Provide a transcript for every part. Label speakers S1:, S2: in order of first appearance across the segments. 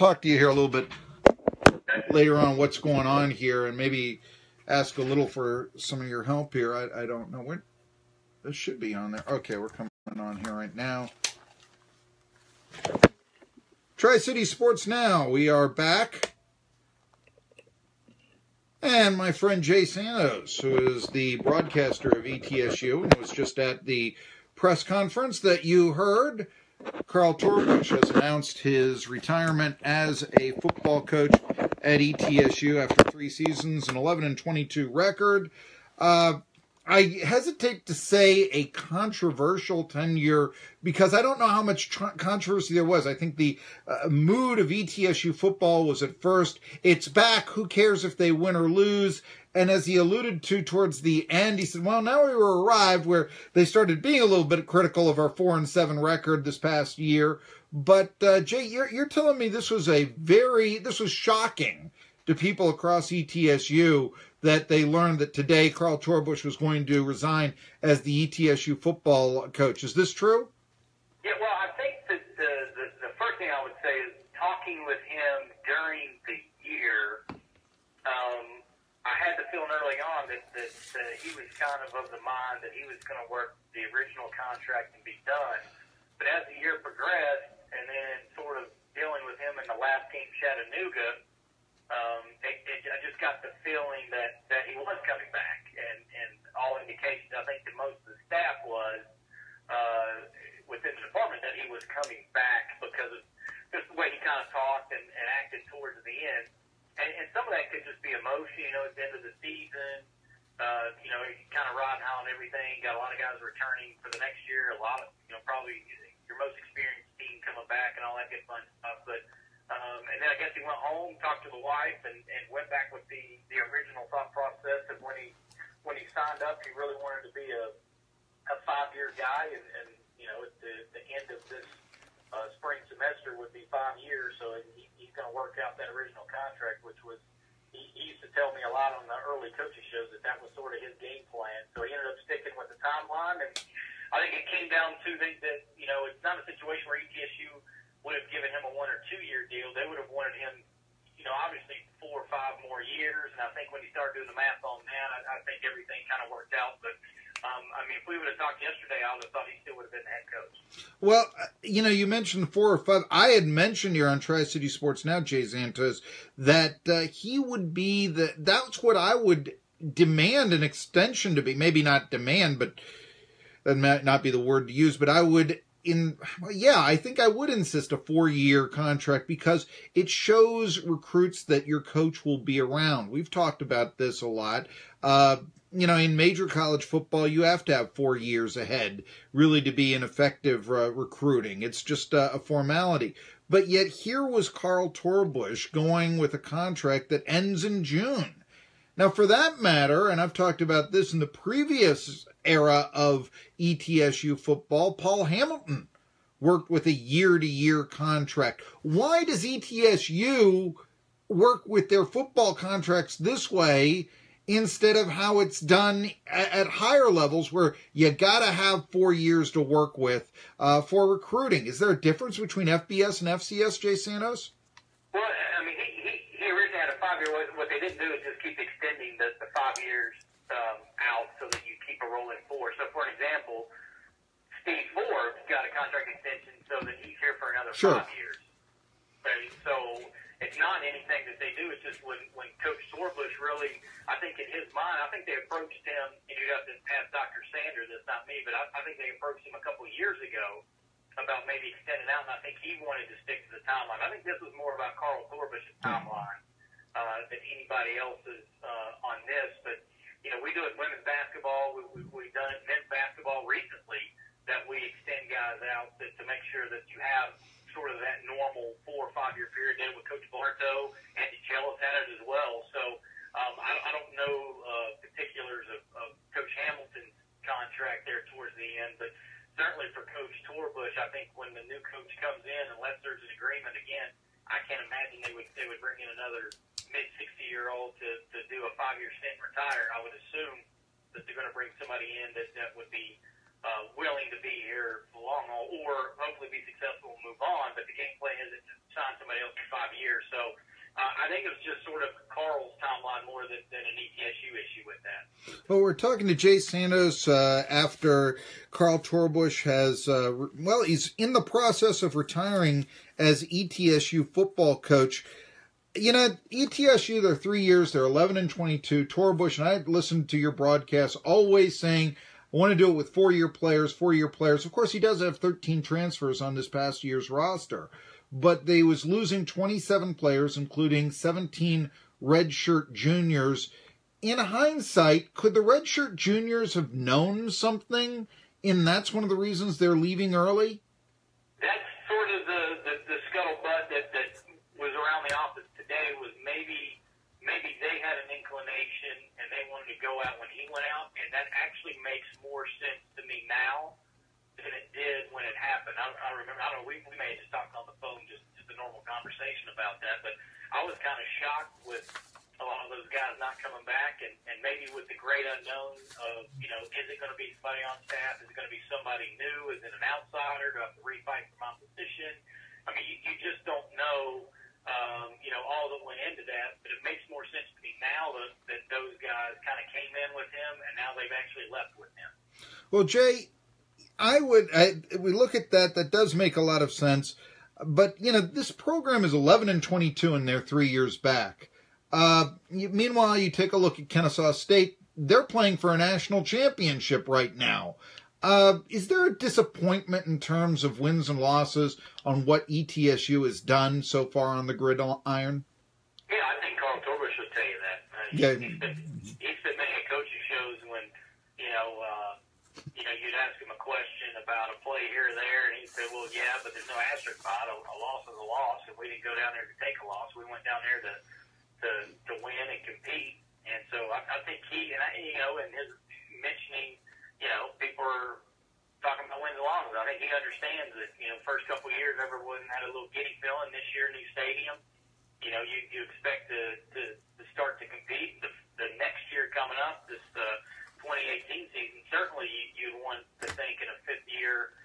S1: talk to you here a little bit later on what's going on here and maybe ask a little for some of your help here. I don't know when this should be on there. Okay, we're coming on here right now. Tri-City Sports Now. We are back. And my friend Jay Sandos, who is the broadcaster of ETSU and was just at the press conference that you heard. Carl Torbush has announced his retirement as a football coach at ETSU after 3 seasons, an 11-22 record. I hesitate to say a controversial tenure because I don't know how much controversy there was. I think the mood of ETSU football was at first, it's back, who cares if they win or lose? And as he alluded to towards the end, he said, well, now we were arrived where they started being a little bit critical of our 4-7 record this past year. But, Jay, you're telling me this was shocking to people across ETSU that they learned that today Carl Torbush was going to resign as the ETSU football coach. Is this true?
S2: Yeah, well, I think that the first thing I would say is talking with him during the year, I had the feeling early on that he was kind of the mind that he was going to work the original contract and be done. But as the year progressed, and then sort of dealing with him in the last game, Chattanooga, I just got the feeling that he was coming back, and all indications, I think, that most of the staff was within the department that he was coming back because of just the way he kind of talked and acted towards the end. And some of that could just be emotion, at the end of the season. He kind of riding high on everything. Got a lot of guys returning for the next year. A lot of, probably your most experienced team coming back and all that good fun stuff. But and then I guess he went home, talked to the wife, and went back with the original thought process of when he signed up, he really wanted to be a 5-year guy, and at the end of this spring semester would be 5 years, so he's going to work out that original contract, which was, he used to tell me a lot on the early coaching shows that was sort of his game plan, so he ended up sticking with the timeline, and I think it came down to that it's not a situation where ETSU would have given him a 1 or 2 year deal. They would have wanted him, obviously 4 or 5 more years. And I think when he started doing the math on that, I think everything kind of worked out. But, if we would have talked yesterday, I would have thought he still would have been the head coach.
S1: Well, you mentioned 4 or 5. I had mentioned here on Tri-City Sports Now, Jay Santos, that he would be that's what I would demand an extension to be. Maybe not demand, but that might not be the word to use, but I would I think I would insist a 4-year contract because it shows recruits that your coach will be around. We've talked about this a lot. In major college football, you have to have 4 years ahead really to be an effective recruiting. It's just a formality. But yet here was Carl Torbush going with a contract that ends in June. Now, for that matter, and I've talked about this in the previous era of ETSU football, Paul Hamilton worked with a year-to-year contract. Why does ETSU work with their football contracts this way instead of how it's done at higher levels where you got to have 4 years to work with for recruiting? Is there a difference between FBS and FCS, Jay Santos?
S2: Well, he originally had a 5-year. What they didn't do is just keep extending the 5 years out so that you keep a rolling 4. So, for an example, Steve Forbes got a contract extension so that he's here for another 5 years. Right? So it's not anything that they do. It's just when Coach Torbush really, I think in his mind, I think they approached him, and you'd have to ask Dr. Sanders, that's not me, but I think they approached him a couple of years ago about maybe extending out, and I think he wanted to stick to the timeline. I think this was more about Carl Torbush's timeline than anybody else's on this. But, we do it women's basketball. We've done it men's basketball recently that we extend guys out to make sure that you have sort of that normal 4 or 5 year period. Did it with Coach Bartow. Andy Chellis had it as well. So I don't know particulars of Coach Hamilton's contract there towards the end, but certainly for Coach Torbush, I think when the new coach comes in, unless there's an agreement, again, I can't imagine they would bring in another mid-60-year-old to do a 5-year stint and retire. I would assume that they're going to bring somebody in that would be willing to be here for long haul or hopefully be successful and move on. But the game plan isn't just sign somebody else for 5 years. So I think it was just sort of Carl's timeline more than an ETSU issue with that.
S1: Well, we're talking to Jay Sandos after Carl Torbush has, he's in the process of retiring as ETSU football coach. You know, ETSU, they're 3 years, they're 11-22. Torbush, and I listened to your broadcast, always saying, I want to do it with 4-year players. Of course, he does have 13 transfers on this past year's roster, but they was losing 27 players, including 17 redshirt juniors. In hindsight, could the redshirt juniors have known something, and that's one of the reasons they're leaving early?
S2: That's sort of the scuttlebutt that was around the office today, was maybe they had an inclination and they wanted to go out when he went out, and that actually makes more sense to me now than it did when it happened. I remember, we may have just talked on the phone, just a normal conversation about that, but I was kind of shocked with a lot of those guys not coming back, and maybe with the great unknown of, is it going to be somebody on staff? Is it going to be somebody new? Is it an outsider? Do I have to refight for my position? I mean, you just don't know, all that went into that, but it makes more sense to me now that those guys kind of came in with him, and now they've actually left with him. Well,
S1: Jay, we look at that does make a lot of sense, but, this program is 11-22 and they're 3 years back. Meanwhile, you take a look at Kennesaw State, they're playing for a national championship right now. Is there a disappointment in terms of wins and losses on what ETSU has done so far on the gridiron?
S2: Yeah, I think Carl Torbush would tell you that. He's been making coaching shows when, you'd ask him a question about a play here or there, and he'd say, well, yeah, but there's no asterisk by it. A loss is a loss, and we didn't go down there to take a loss. We went down there to win and compete. And so I think he, and his mentioning, people are talking about wins and losses. I think he understands that, first couple of years everyone had a little giddy feeling. This year, new stadium, you expect to start to compete. The next year coming up, this 2018 season, certainly you'd want to think in a fifth year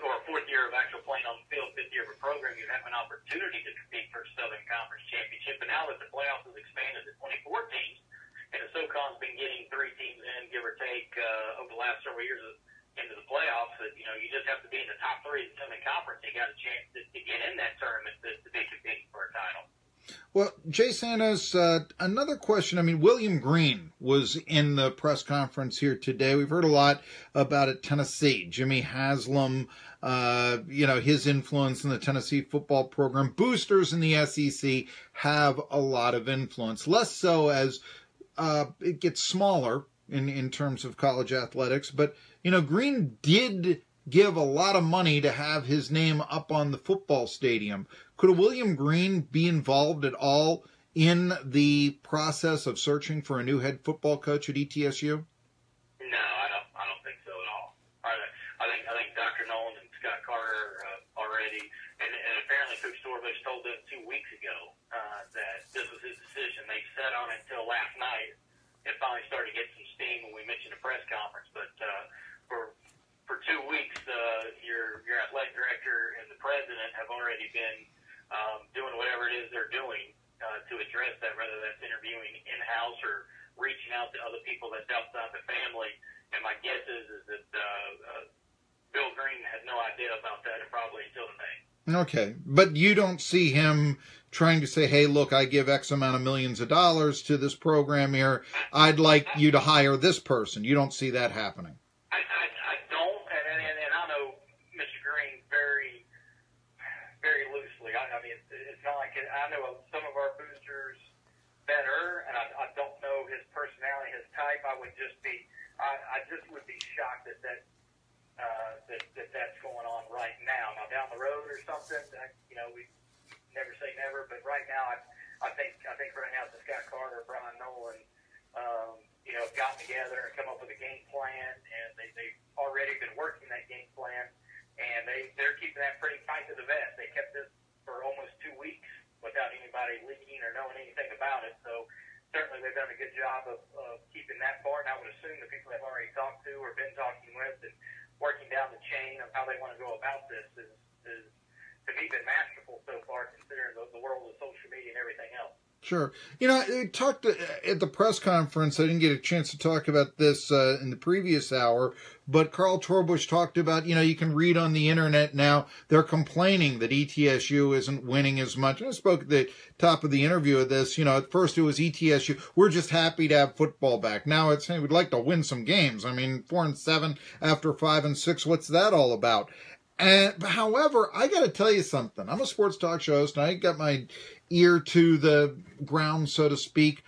S2: or a fourth year of actual playing on the field, fifth year of a program, you'd have an opportunity to compete for a Southern Conference championship. But now that the playoffs has expanded to 24 teams, and the SoCon's been getting 3 teams in, give or take, over the last several years into the playoffs, that, you just have to be in the top 3 of the Southern Conference. You got a chance to get in that tournament to be competing for a title.
S1: Well, Jay Sandos, another question. I mean, William Green was in the press conference here today. We've heard a lot about it, Tennessee. Jimmy Haslam, his influence in the Tennessee football program. Boosters in the SEC have a lot of influence, less so as it gets smaller in terms of college athletics. But, Green did give a lot of money to have his name up on the football stadium. Could William Green be involved at all in the process of searching for a new head football coach at ETSU?
S2: No, I don't think so at all. I think Dr. Nolan and Scott Carter already, and apparently Coach Torbush told them 2 weeks ago that this was his decision. They sat on it until last night. It finally started to get some steam when we mentioned a press conference, but for 2 weeks, your athletic director and the president have already been doing whatever it is they're doing to address that, whether that's interviewing in-house or reaching out to other people that's outside the family. And my guess is that Bill Green had no idea about that probably until today.
S1: Okay, but you don't see him trying to say, hey, look, I give X amount of millions of dollars to this program here. I'd like you to hire this person. You don't see that happening.
S2: I don't, and I know Mr. Green very, very loosely. I mean, it's not like I know some of our boosters better, and I don't know his personality, his type. I just would be shocked that that's going on right now. Now down the road or something, we never say never, but right now I think right now it's Scott Carter, Brian Nolan, have gotten together and come up with a game plan, and they've already been working that game plan, and they're keeping that pretty tight to the vest. They kept this for almost 2 weeks without anybody leaking or knowing anything about it. So certainly they've done a good job of keeping that part. And I would assume the people they've already talked to or been talking with and working down the chain of how they want to go about this is to me, been masterful so so far, considering the world of social media and everything else.
S1: Sure. I talked at the press conference. I didn't get a chance to talk about this in the previous hour, but Carl Torbush talked about, you can read on the internet now, they're complaining that ETSU isn't winning as much. And I spoke at the top of the interview of this, at first it was ETSU, we're just happy to have football back. Now it's saying we'd like to win some games. 4-7 after 5-6, what's that all about? However, I got to tell you something. I'm a sports talk show host, and I got my ear to the ground, so to speak.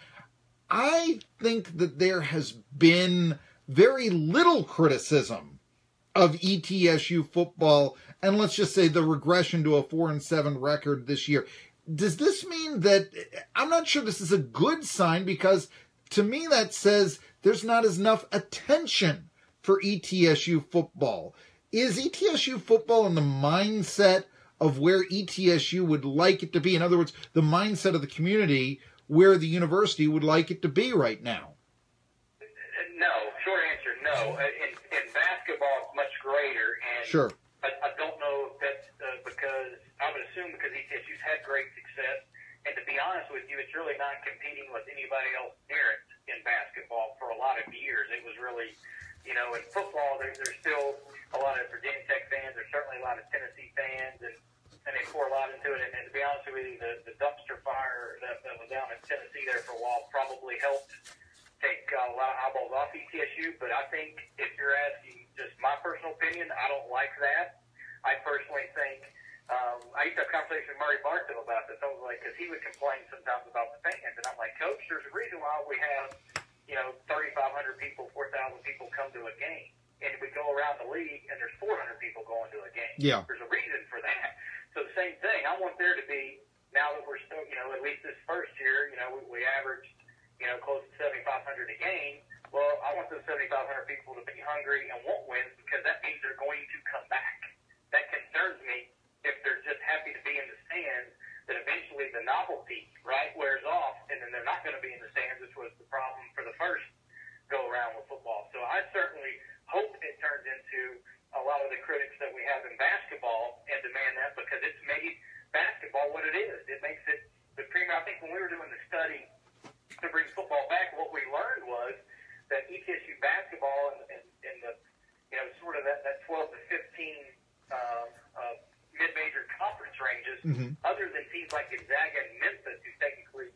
S1: I think that there has been very little criticism of ETSU football, and let's just say the regression to a 4-7 record this year. Does this mean that, I'm not sure this is a good sign, because to me that says there's not enough attention for ETSU football. Is ETSU football in the mindset of where ETSU would like it to be? In other words, the mindset of the community where the university would like it to be right now?
S2: No. Short answer, no. In basketball, it's much greater. And
S1: sure.
S2: I don't know if that's because, I would assume because ETSU's had great success. And to be honest with you, it's really not competing with anybody else near it in basketball for a lot of years. It was really, in football, there's still a lot of Virginia Tech fans. There's certainly a lot of Tennessee fans, and they pour a lot into it. And to be honest with you, the dumpster fire that was down in Tennessee there for a while probably helped take a lot of eyeballs off ETSU. But I think if you're asking just my personal opinion, I don't like that. I personally think I used to have a conversation with Murray Barstow about this. I was like, because he would complain sometimes about the fans, and I'm like, Coach, there's a reason why we have 3,500 people, 4,000 people come to a game. And we go around the league, and there's 400 people going to a game.
S1: Yeah.
S2: There's a reason for that. So the same thing. I want there to be, now that we're still, at least this first year, we averaged, close to 7,500 a game. Well, I want those 7,500 people to be hungry and want wins, because that means they're going to come back. That concerns me if they're just happy to be in the stands, that eventually the novelty, right, wears off, and then they're not going to be in the stands, which was the problem for the first go-around with football. So I certainly hope it turns into a lot of the critics that we have in basketball and demand that, because it's made basketball what it is. It makes it the premier. I think when we were doing the study to bring football back, what we learned was that ETSU basketball and the, sort of that 12 to 15 mid-major conference ranges, other than teams like Gonzaga and Memphis, who technically,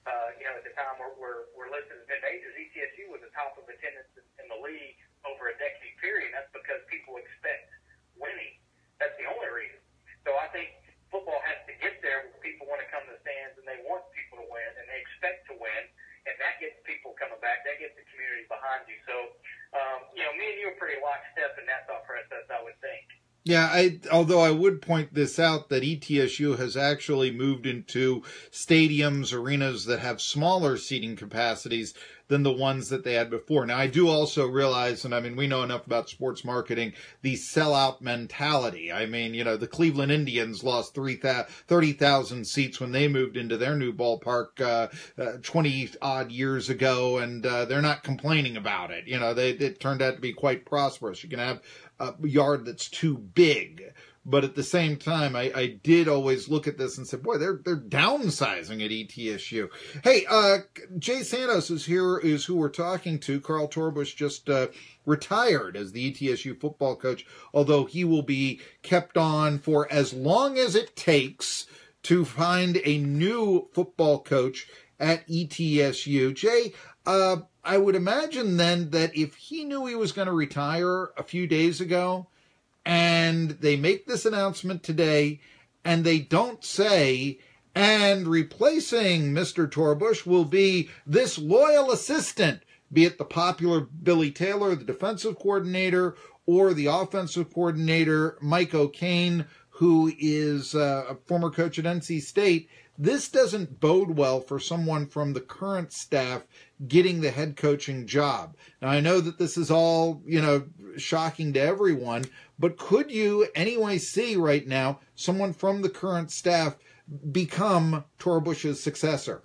S2: at the time were listed as mid-majors, ETSU was the top of attendance in the league over a decade period. That's because people expect winning. That's the only reason. So I think football has to get there where people want to come to the stands and they want people to win and they expect to win, and that gets people coming back. That gets the community behind you. So, me and you are pretty lockstep in that thought process, I would think.
S1: Yeah, although I would point this out, that ETSU has actually moved into stadiums, arenas that have smaller seating capacities than the ones that they had before. Now, I do also realize, and we know enough about sports marketing, the sellout mentality. The Cleveland Indians lost 30,000 seats when they moved into their new ballpark 20-odd years ago, and they're not complaining about it. It turned out to be quite prosperous. You can have a yard that's too big. But at the same time, I did always look at this and say, boy, they're downsizing at ETSU. Hey, Jay Sandos is who we're talking to. Carl Torbush just retired as the ETSU football coach, although he will be kept on for as long as it takes to find a new football coach at ETSU. Jay, I would imagine then that if he knew he was going to retire a few days ago, and they make this announcement today, and they don't say, and replacing Mr. Torbush will be this loyal assistant, be it the popular Billy Taylor, the defensive coordinator, or the offensive coordinator, Mike O'Kane, who is a former coach at NC State. This doesn't bode well for someone from the current staff getting the head coaching job. Now, I know that this is all, shocking to everyone, but could you anyway see right now someone from the current staff become Torbush's successor?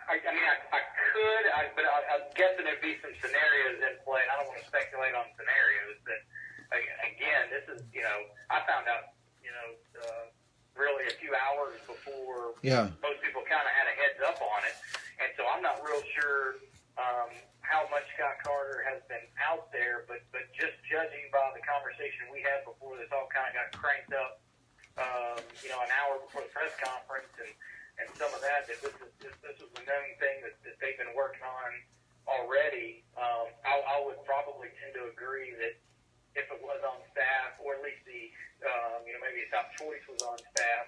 S2: I could, but I'm guessing there'd be some scenarios in play, and I don't want to speculate on scenarios, but again, this is, I found out, really a few hours before
S1: Yeah.
S2: most people kind of had a heads up on it. And so I'm not real sure how much Scott Carter has been out there, but just judging by the conversation we had before this all kind of got cranked up, an hour before the press conference and some of that this was a known thing that they've been working on already. I would probably tend to agree that if it was on staff, or at least the maybe a top choice was on staff,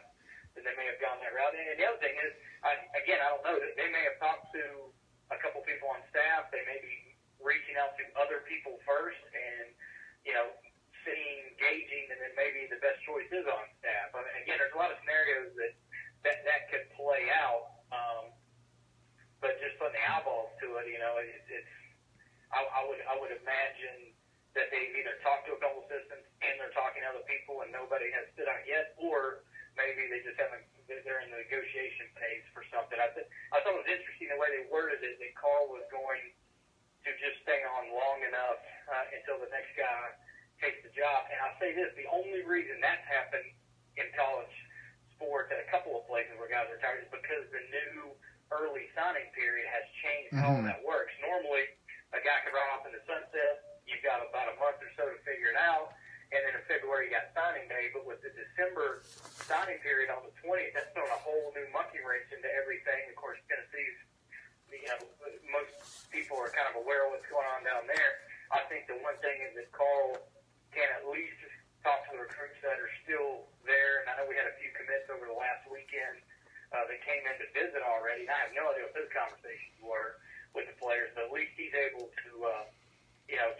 S2: then they may have gone that route. And the other thing is, I don't know, that they may have talked to a couple people on staff. They may be reaching out to other people first and, seeing, gauging, and then maybe the best choice is on staff. I mean, again, there's a lot of scenarios that could play out, but just putting the eyeballs to it, I would imagine that they've either talked to a couple assistants and they're talking to other people and nobody has stood out yet, or maybe they just haven't. They're in the negotiation phase for something. I thought it was interesting the way they worded it, that Carl was going to just stay on long enough until the next guy takes the job. And I'll say this, the only reason that's happened in college sports at a couple of places where guys are retired is because the new early signing period has changed how that works. Normally, a guy can run off in the sunset. You've got about a month or so to figure it out. And then in February, you got signing day. But with the December signing period on the 20th, that's throwing a whole new monkey wrench into everything. Of course, Tennessee's, most people are kind of aware of what's going on down there. I think the one thing is that Carl can at least talk to the recruits that are still there. And I know we had a few commits over the last weekend that came in to visit already. And I have no idea what those conversations were with the players, but at least he's able to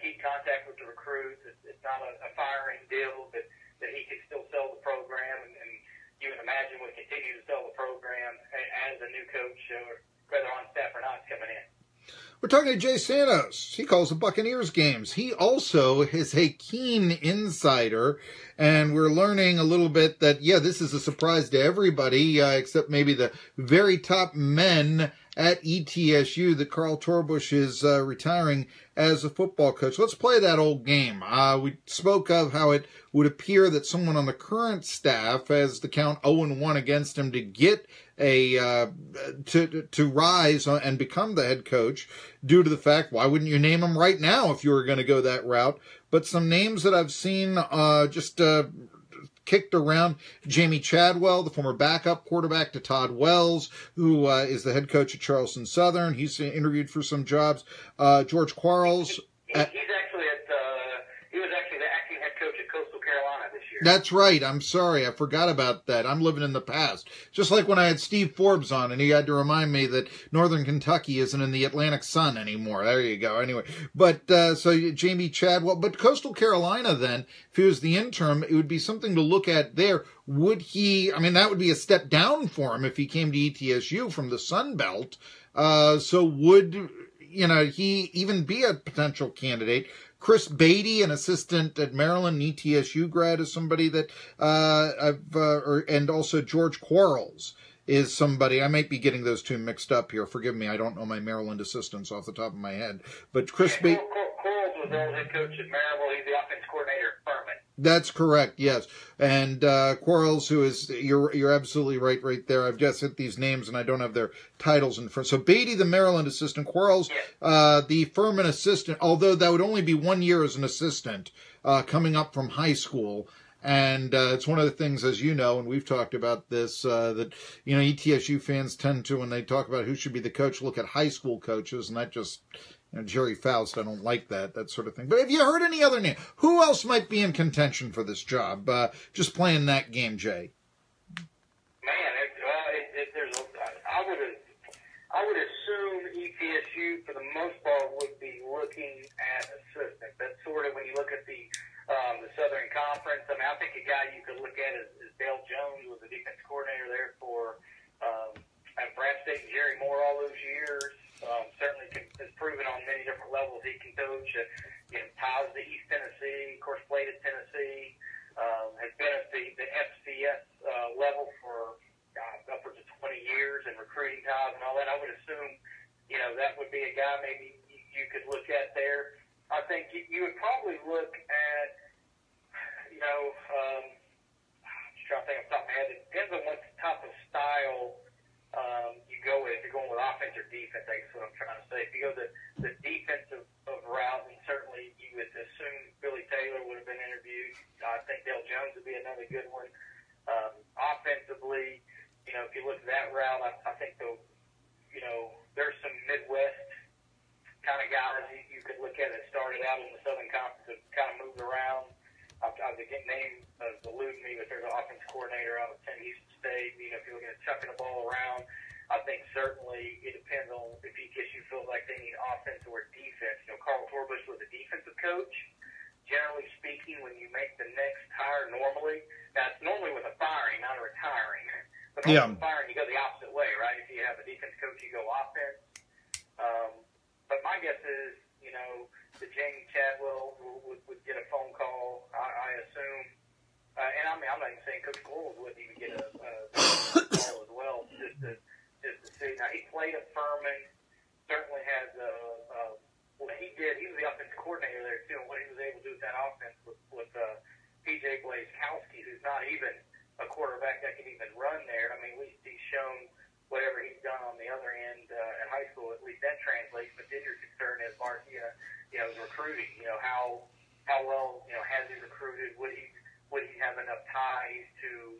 S2: keep contact with the recruits. It's not a firing deal, but that he can still sell the program, and you can imagine would continue to sell the program as a new coach, whether on staff or not, coming in.
S1: We're talking to Jay Sandos. He calls the Buccaneers games. He also is a keen insider, and we're learning a little bit that, this is a surprise to everybody, except maybe the very top men at ETSU, that Carl Torbush is retiring as a football coach. Let's play that old game. We spoke of how it would appear that someone on the current staff has the count 0-1 against him to get to rise and become the head coach, due to the fact, why wouldn't you name him right now if you were going to go that route? But some names that I've seen kicked around: Jamie Chadwell, the former backup quarterback to Todd Wells, who is the head coach at Charleston Southern. He's interviewed for some jobs. George Quarles.
S2: He was actually the acting head coach at Coastal Carolina this year.
S1: That's right. I'm sorry. I forgot about that. I'm living in the past. Just like when I had Steve Forbes on and he had to remind me that Northern Kentucky isn't in the Atlantic Sun anymore. There you go. Anyway, but so Jamie Chadwell, but Coastal Carolina then, if he was the interim, it would be something to look at there. Would he, that would be a step down for him if he came to ETSU from the Sun Belt. So would, he even be a potential candidate? Chris Beatty, an assistant at Maryland, ETSU grad, is somebody that and also George Quarles is somebody. I might be getting those two mixed up here. Forgive me. I don't know my Maryland assistants off the top of my head. But Chris Beatty.
S2: Quarles was the head coach at Maryland. He's the offense coordinator at Furman.
S1: That's correct, yes. And Quarles, who is, you're absolutely right there. I've just hit these names and I don't have their titles in front. So Beatty, the Maryland assistant, Quarles, the Furman assistant, although that would only be 1 year as an assistant, coming up from high school. And it's one of the things, as you know, and we've talked about this, that, ETSU fans tend to, when they talk about who should be the coach, look at high school coaches, and that just... Jerry Faust, I don't like that sort of thing. But have you heard any other name? Who else might be in contention for this job? Just playing that game, Jay.
S2: Man, I would assume ETSU, for the most part, would be looking at assistant. That's sort of when you look at the Southern Conference. I think a guy you could look at is Dale Jones, who was the defense coordinator there for at Brad State and Jerry Moore all those years. Certainly has proven on many different levels he can coach. Ties to East Tennessee, of course, played at Tennessee, has been at the FCS level for upwards of 20 years, and recruiting ties and all that. I would assume, that would be a guy maybe you could look at there. I think you would probably look at, trying to think off the top of my head. It depends on what type of style you go with. If you're going with offense or defense, I guess what I'm trying to say. If you go the defensive route, then certainly you would assume Billy Taylor would have been interviewed. I think Dale Jones would be another good one. Offensively, if you look at that route, I think there's some Midwest kind of guys you could look at that started out in the Southern Conference and kind of moved around. I was getting names eluding me, but there's an offense coordinator out of Houston State. If you're looking at chucking the ball around, I think certainly it depends on if ETSU feels like they need offense or defense. Carl Torbush was a defensive coach. Generally speaking, when you make the next hire normally, that's normally with a firing, not a retiring. But normally with firing, you go the opposite way, right? If you have a defense coach, you go offense. But my guess is, that Jamie Chadwell would get a phone call, I assume. And I'm not even saying Coach Gould wouldn't even get a call as well, just to see. Now, he played at Furman, certainly has what he did. He was the offensive coordinator there, too, and what he was able to do with that offense with P.J. Blazkowski, who's not even a quarterback that can even run there. I mean, at least he's shown whatever he's done on the other end at high school, at least that translates. But then your concern is, Marcy, is recruiting. How well, has he recruited? Would he have enough ties to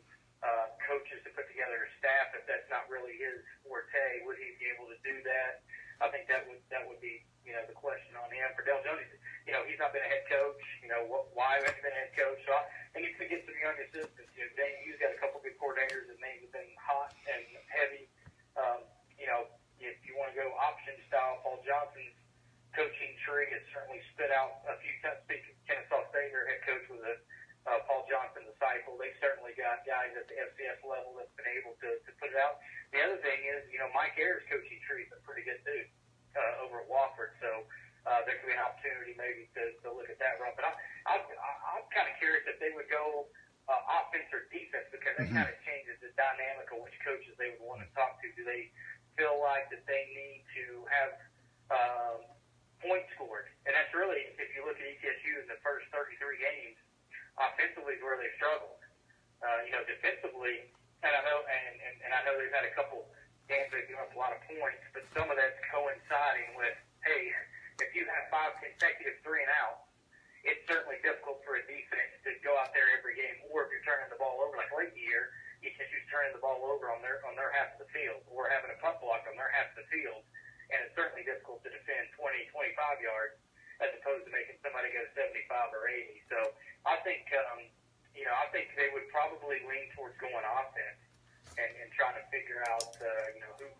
S2: coaches to put together a staff if that's not really his forte? Would he be able to do that? I think that would be, the question on him. For Del Jones, he's not been a head coach. Why hasn't he been a head coach? So I think he's going to get some young assistants. He's got a couple good coordinators that maybe have been hot and heavy. If you want to go option style, Paul Johnson's coaching tree has certainly spit out a few times. Speaking of Kennesaw State, their head coach was a Paul Johnson disciple. They certainly got guys at the FCS level that's been able to put it out. The other thing is, Mike Ayers' coaching tree has been pretty good too over at Wofford. So there could be an opportunity maybe to look at that route. But I'm kind of curious if they would go offense or defense, because that kind of changes the dynamic of which coaches they would want to talk to. Do they feel like that they need to have points scored? And that's really, if you look at ETSU in the first 33 games, offensively is where they struggled. Defensively, and I know they've had a couple games that give up a lot of points, but some of that's coinciding with, hey, if you have 5 consecutive 3 and outs, it's certainly difficult for a defense to go out there every game. Or if you're turning the ball over, like late in the year, ETSU's turning the ball over on their half of the field, or having a punt block on their half of the field, and it's certainly difficult to defend 20, 25 yards as opposed to making somebody go 75 or 80. So I think I think they would probably lean towards going offense and trying to figure out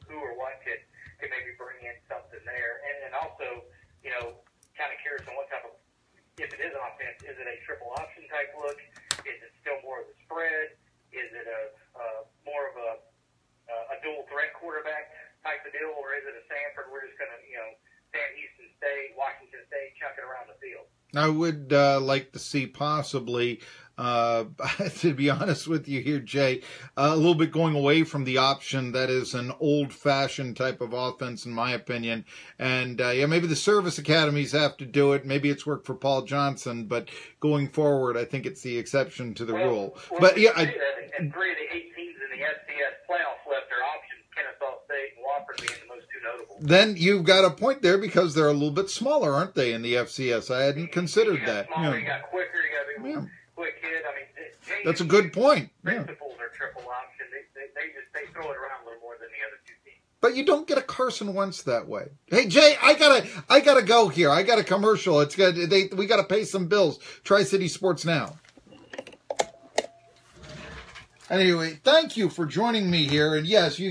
S2: who or what could maybe bring in something there, and also kind of curious on what type of, if it is an offense, is it a triple option type look? Is it still more of a spread? Is it more of a dual threat quarterback type of deal, or is it a Sanford? We're just going to Sam Houston State, Washington State, chuck it around the field.
S1: I would like to see possibly, to be honest with you here, Jay, a little bit going away from the option that is an old-fashioned type of offense, in my opinion. And, maybe the service academies have to do it. Maybe it's worked for Paul Johnson, but going forward, I think it's the exception to the rule. But,
S2: and 3 of the 8 teams in the FCS playoffs left their options, Kennesaw State and Wofford being the most two notable.
S1: Then you've got a point there, because they're a little bit smaller, aren't they, in the FCS? I hadn't considered that.
S2: Smaller, you got quicker, you got to be quick hit. I mean,
S1: that's a good point.
S2: Principles are triple option. They throw it around a little more than the other two teams.
S1: But you don't get a Carson Wentz that way. Hey, Jay, I gotta go here. I got a commercial. We gotta pay some bills. Tri-City Sports Now. Anyway, thank you for joining me here. And yes,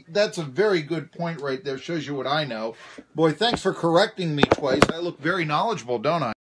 S1: that's a very good point right there. Shows you what I know. Boy, thanks for correcting me twice. I look very knowledgeable, don't I?